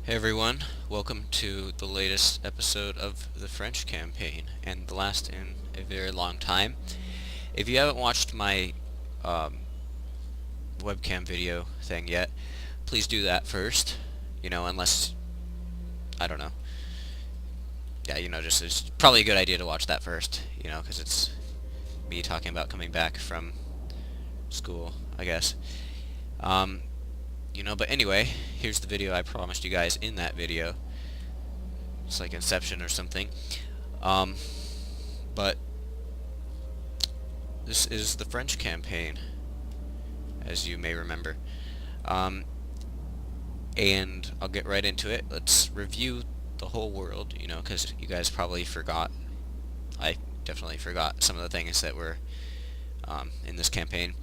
Hey everyone, welcome to the latest episode of the French campaign, and the last in a very long time. If you haven't watched my um, webcam video thing yet, please do that first. Unless, I don't know. Yeah, just it's probably a good idea to watch that first, because it's me talking about coming back from school, I guess. Um, but anyway, here's the video I promised you guys in that video. It's like Inception or something. Um, but this is the French campaign, as you may remember. Um, and I'll get right into it. Let's review the whole world, because you guys probably forgot. I definitely forgot some of the things that were in this campaign.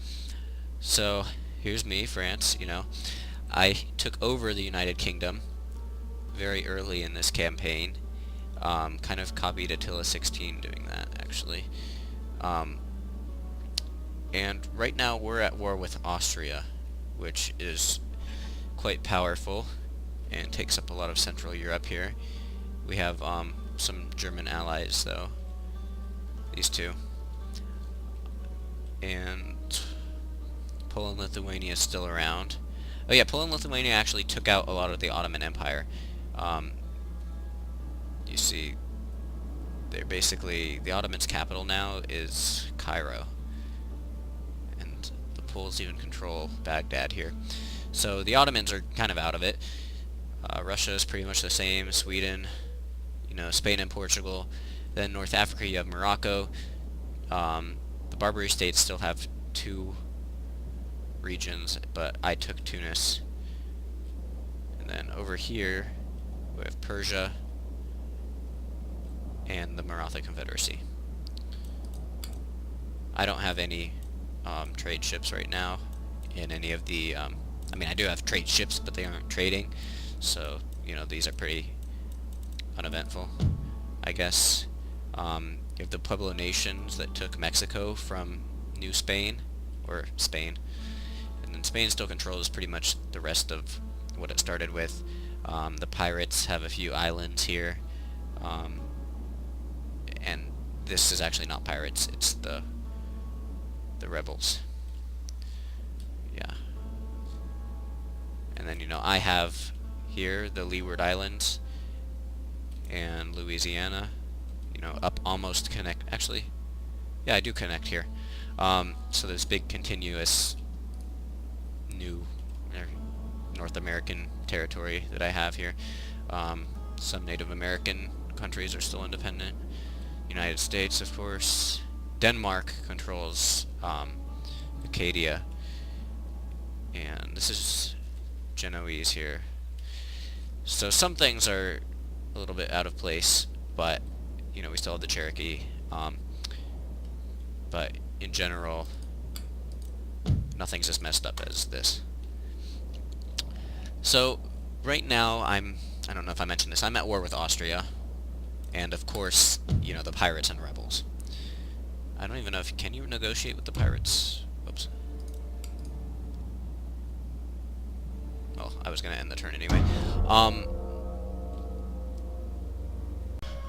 So, here's me, France, I took over the United Kingdom very early in this campaign. Kind of copied Attila 16 doing that, actually. And right now we're at war with Austria, which is quite powerful and takes up a lot of Central Europe here. We have some German allies, though. These two. And Poland, Lithuania is still around. Oh yeah, Poland, Lithuania actually took out a lot of the Ottoman Empire. You see, they're basically, the Ottoman's capital now is Cairo. And the Poles even control Baghdad here. So the Ottomans are kind of out of it. Russia is pretty much the same, Sweden, Spain and Portugal. Then North Africa you have Morocco. The Barbary states still have two regions, but I took Tunis. And then over here we have Persia and the Maratha Confederacy. I don't have any trade ships right now in any of the I do have trade ships, but they aren't trading, so these are pretty uneventful, I guess. You have the Pueblo nations that took Mexico from New Spain, or Spain, and then Spain still controls pretty much the rest of what it started with. The pirates have a few islands here, and this is actually not pirates, it's the rebels. Yeah. And then, I have here the Leeward Islands and Louisiana, up almost connect, actually, yeah, I do connect here. So this big continuous new North American territory that I have here. Some Native American countries are still independent. United States, of course. Denmark controls Acadia. And this is Genoese here. So some things are a little bit out of place, but we still have the Cherokee. But in general, nothing's as messed up as this. So right now I don't know if I mentioned this, I'm at war with Austria, and of course, the pirates and rebels. I don't even know can you negotiate with the pirates? Oops. Well, I was gonna end the turn anyway.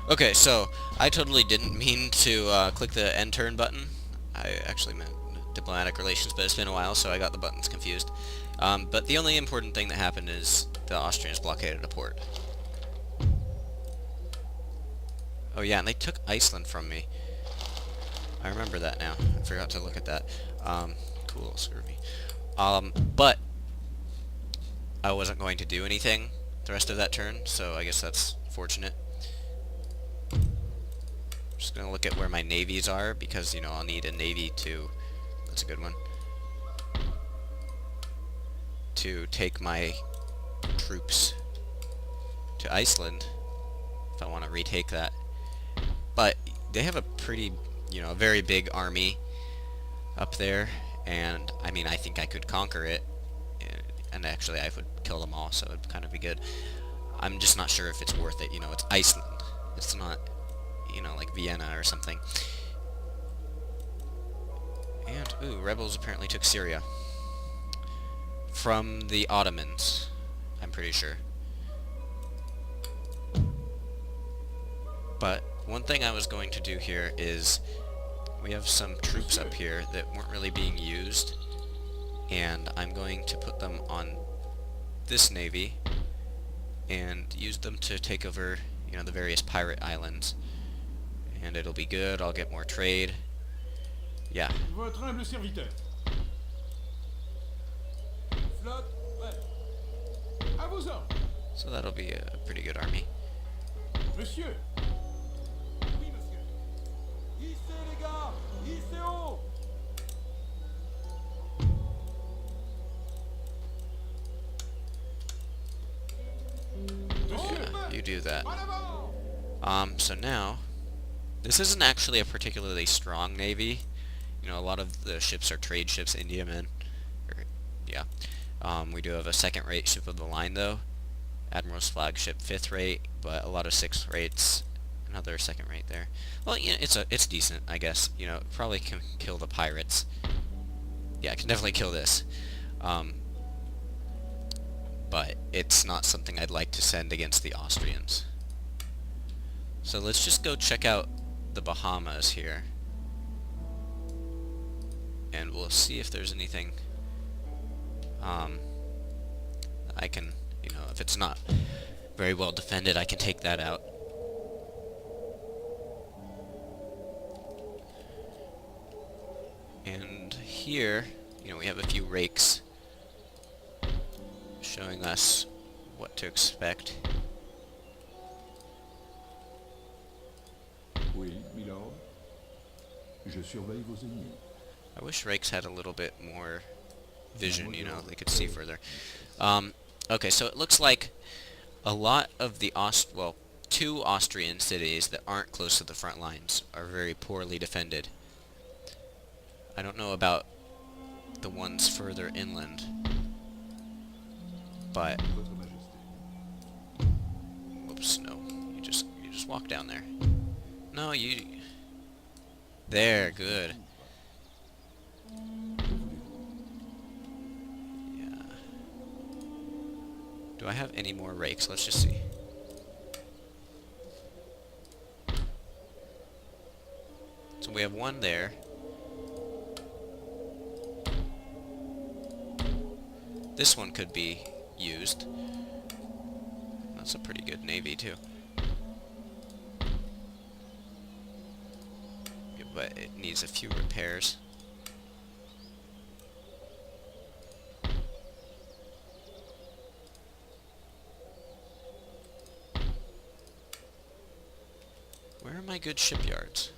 Okay, so I totally didn't mean to click the end turn button. I actually meant diplomatic relations, but it's been a while, so I got the buttons confused. But the only important thing that happened is the Austrians blockaded a port. Oh yeah, and they took Iceland from me. I remember that now. I forgot to look at that. Cool, screw me. But I wasn't going to do anything the rest of that turn, so I guess that's fortunate. Just gonna look at where my navies are, because, I'll need a navy to... That's a good one. To take my troops to Iceland, if I want to retake that. But they have a pretty, a very big army up there, and, I think I could conquer it, and actually I would kill them all, so it would kind of be good. I'm just not sure if it's worth it, it's Iceland. It's not, like Vienna or something. And, ooh, rebels apparently took Syria. From the Ottomans, I'm pretty sure. But one thing I was going to do here is we have some troops up here that weren't really being used, and I'm going to put them on this navy and use them to take over, you know, the various pirate islands. And it'll be good, I'll get more trade. Yeah. Votre humble serviteur. Flotte, prête. À vos ordres. So that'll be a pretty good army. Monsieur. Oui, monsieur. Hissez, les gars. Hissez haut. Monsieur. You do that. En avant. So now, this isn't actually a particularly strong navy. You know, a lot of the ships are trade ships, Indiamen. Yeah. We do have a second-rate ship of the line, though. Admiral's flagship, 5th rate, but a lot of 6th rates. Another second rate there. Well, you know, it's decent, I guess. You know, probably can kill the pirates. Yeah, I can definitely kill this. But it's not something I'd like to send against the Austrians. So let's just go check out the Bahamas here. And we'll see if there's anything I can, you know, if it's not very well defended, I can take that out. And here, you know, we have a few rakes showing us what to expect. Oui, milord. Je surveille vos ennemis. I wish rakes had a little bit more vision, you know, they could see further. Okay, so it looks like a lot of the two Austrian cities that aren't close to the front lines are very poorly defended. I don't know about the ones further inland, but Votre Majesté. whoops, no, you just walk down there. No, there, good. Yeah. Do I have any more rakes? Let's just see. So we have one there. This one could be used. That's a pretty good navy, too. Yeah, but it needs a few repairs. Where are my good shipyards?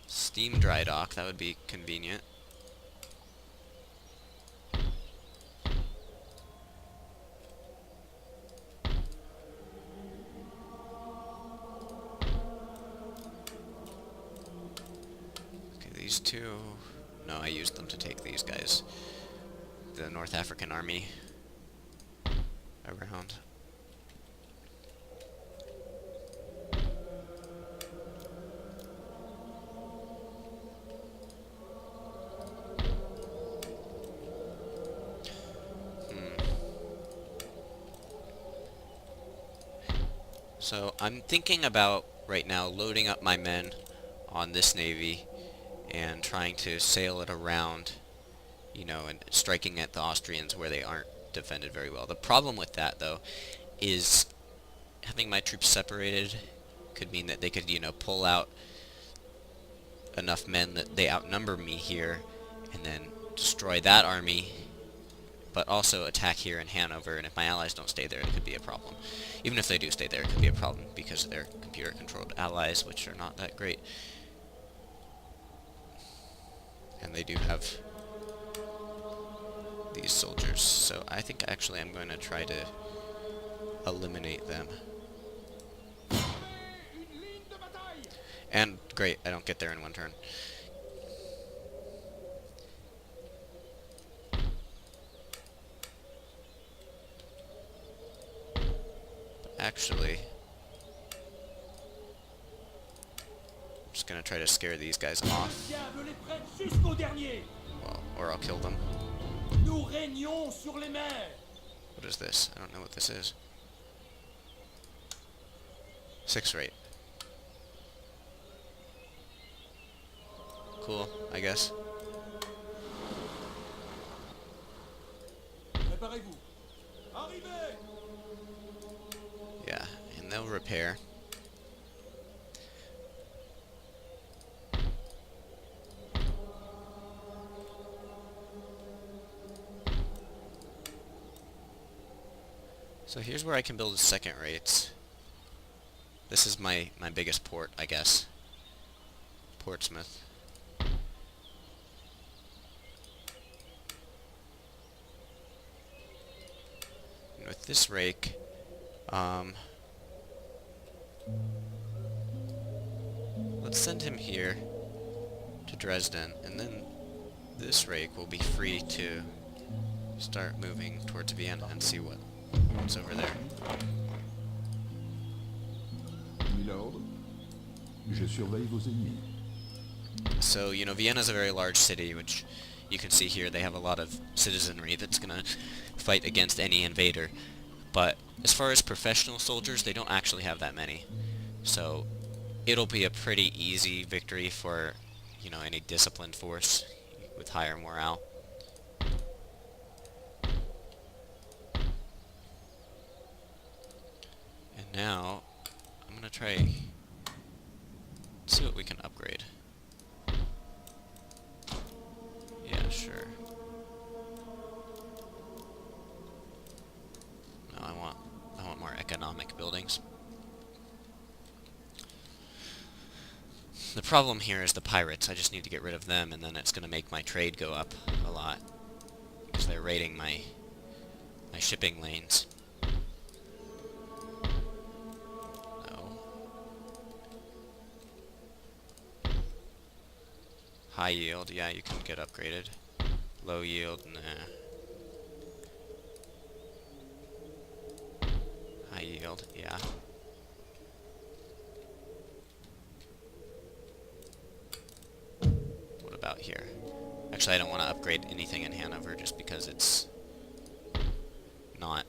Steam dry dock, that would be convenient. Okay, these two... No, I used them to take these guys. The North African army around. So I'm thinking about right now loading up my men on this navy and trying to sail it around, you know, and striking at the Austrians where they aren't defended very well. The problem with that, though, is having my troops separated could mean that they could, you know, pull out enough men that they outnumber me here and then destroy that army, but also attack here in Hanover, and if my allies don't stay there, it could be a problem. Even if they do stay there, it could be a problem, because they're computer-controlled allies, which are not that great. And they do have these soldiers, so I think actually I'm going to try to eliminate them. And, great, I don't get there in one turn. Actually, I'm just gonna try to scare these guys off. Well, or I'll kill them. What is this? I don't know what this is. 6 rate. Cool, I guess. Préparez-vous. Arrivez! Yeah, and they'll repair. So here's where I can build second rates. This is my biggest port, I guess. Portsmouth. And with this rake, let's send him here to Dresden, and then this rake will be free to start moving towards Vienna and see what's over there. Milord, je surveille vos ennemis. So, you know, Vienna's a very large city, which you can see here. They have a lot of citizenry that's gonna fight against any invader. But as far as professional soldiers, they don't actually have that many. So, it'll be a pretty easy victory for, you know, any disciplined force with higher morale. And now, I'm gonna try see what we can upgrade. Yeah, sure. No, I want more economic buildings. The problem here is the pirates. I just need to get rid of them, and then it's gonna make my trade go up a lot because they're raiding my shipping lanes. High yield, yeah, you can get upgraded. Low yield, nah. High yield, yeah. What about here? Actually, I don't want to upgrade anything in Hanover just because it's not,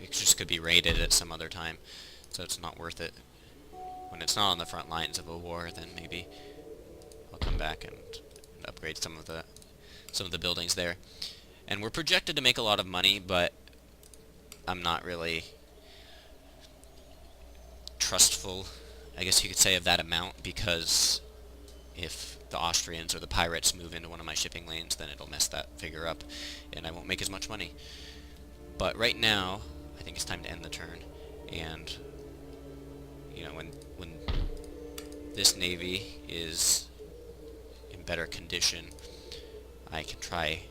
it just could be raided at some other time, so it's not worth it. When it's not on the front lines of a war, then maybe I'll come back and upgrade some of the buildings there. And we're projected to make a lot of money, but I'm not really trustful, I guess you could say, of that amount, because if the Austrians or the pirates move into one of my shipping lanes, then it'll mess that figure up, and I won't make as much money. But right now, I think it's time to end the turn, and you know, when this navy is in better condition, I can try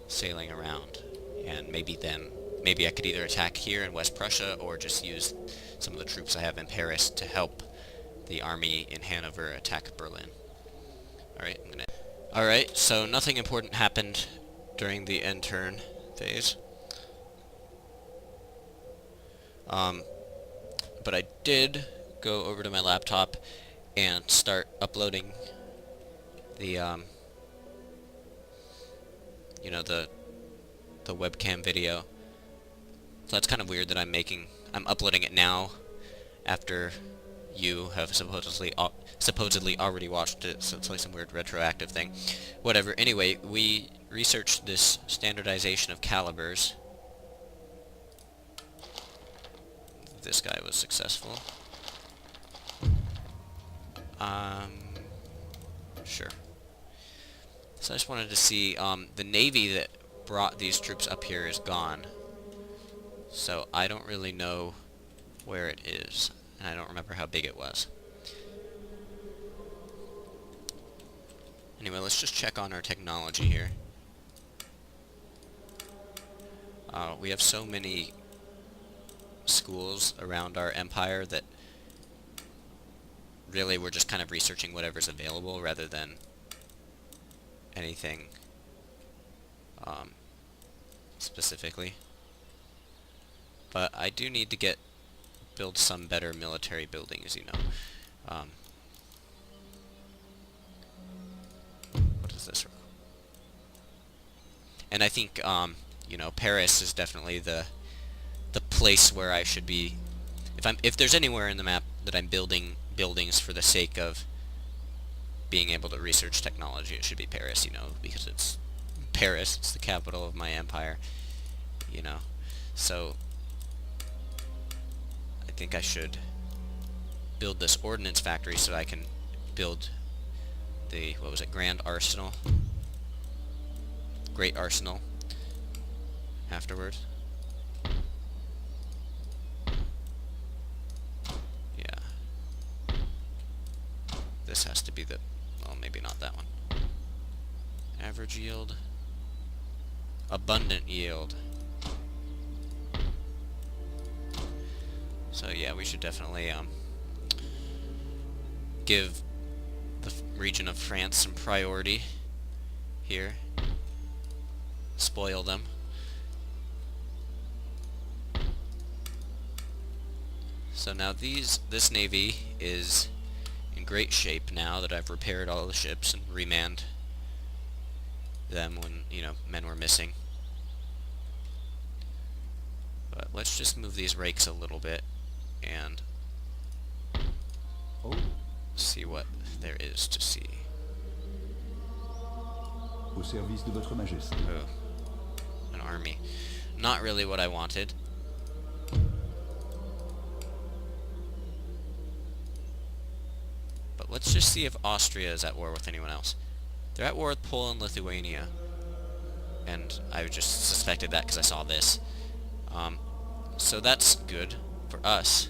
sailing around, and maybe I could either attack here in West Prussia or just use some of the troops I have in Paris to help the army in Hanover attack Berlin. Alright, so nothing important happened during the end turn phase. But I did go over to my laptop and start uploading the, you know, the webcam video. So that's kind of weird that I'm uploading it now after you have supposedly already watched it, so it's like some weird retroactive thing. Whatever. Anyway, we researched this standardization of calibers. This guy was successful. Sure. So I just wanted to see, the navy that brought these troops up here is gone. So I don't really know where it is, and I don't remember how big it was. Anyway, let's just check on our technology here. We have so many schools around our empire that really we're just kind of researching whatever's available rather than anything specifically. But I do need to build some better military buildings, you know. What is this? And I think, you know, Paris is definitely the place where I should be. If there's anywhere in the map that I'm building buildings for the sake of being able to research technology, it should be Paris, you know, because it's Paris, it's the capital of my empire, you know. So I think I should build this ordnance factory so I can build the, what was it, Grand Arsenal? Great Arsenal afterwards. Yeah. This has to be the, well, maybe not that one. Average yield. Abundant yield. So yeah, we should definitely give the region of France some priority here. Spoil them. So now this navy is in great shape now that I've repaired all the ships and remanned them when, you know, men were missing. But let's just move these rakes a little bit and see what there is to see. Au service de votre majesté. Oh, an army. Not really what I wanted. But let's just see if Austria is at war with anyone else. They're at war with Poland, Lithuania. And I just suspected that because I saw this. So that's good for us,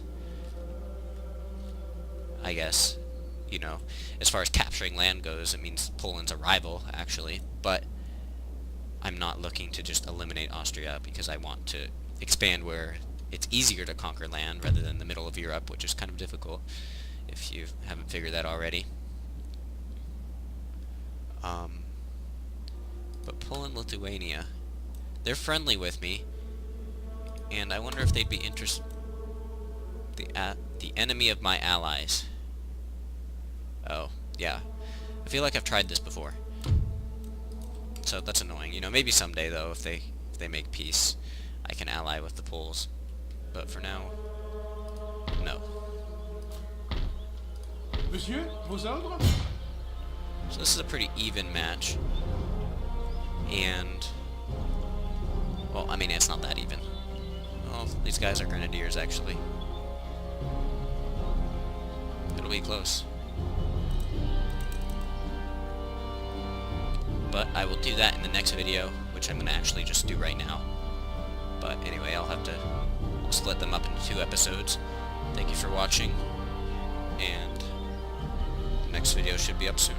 I guess. You know, as far as capturing land goes, it means Poland's a rival, actually. But I'm not looking to just eliminate Austria because I want to expand where it's easier to conquer land rather than the middle of Europe, which is kind of difficult if you haven't figured that already. But Poland, Lithuania, they're friendly with me, and I wonder if they'd be interested. The enemy of my allies. Oh, yeah. I feel like I've tried this before. So that's annoying. You know, maybe someday though, if they make peace, I can ally with the Poles. But for now, no. Monsieur, vos ordres? So this is a pretty even match. And, well, I mean, it's not that even. Well, these guys are grenadiers, actually. It'll be close. But I will do that in the next video, which I'm going to actually just do right now. But anyway, I'll split them up into 2 episodes. Thank you for watching, and the next video should be up soon.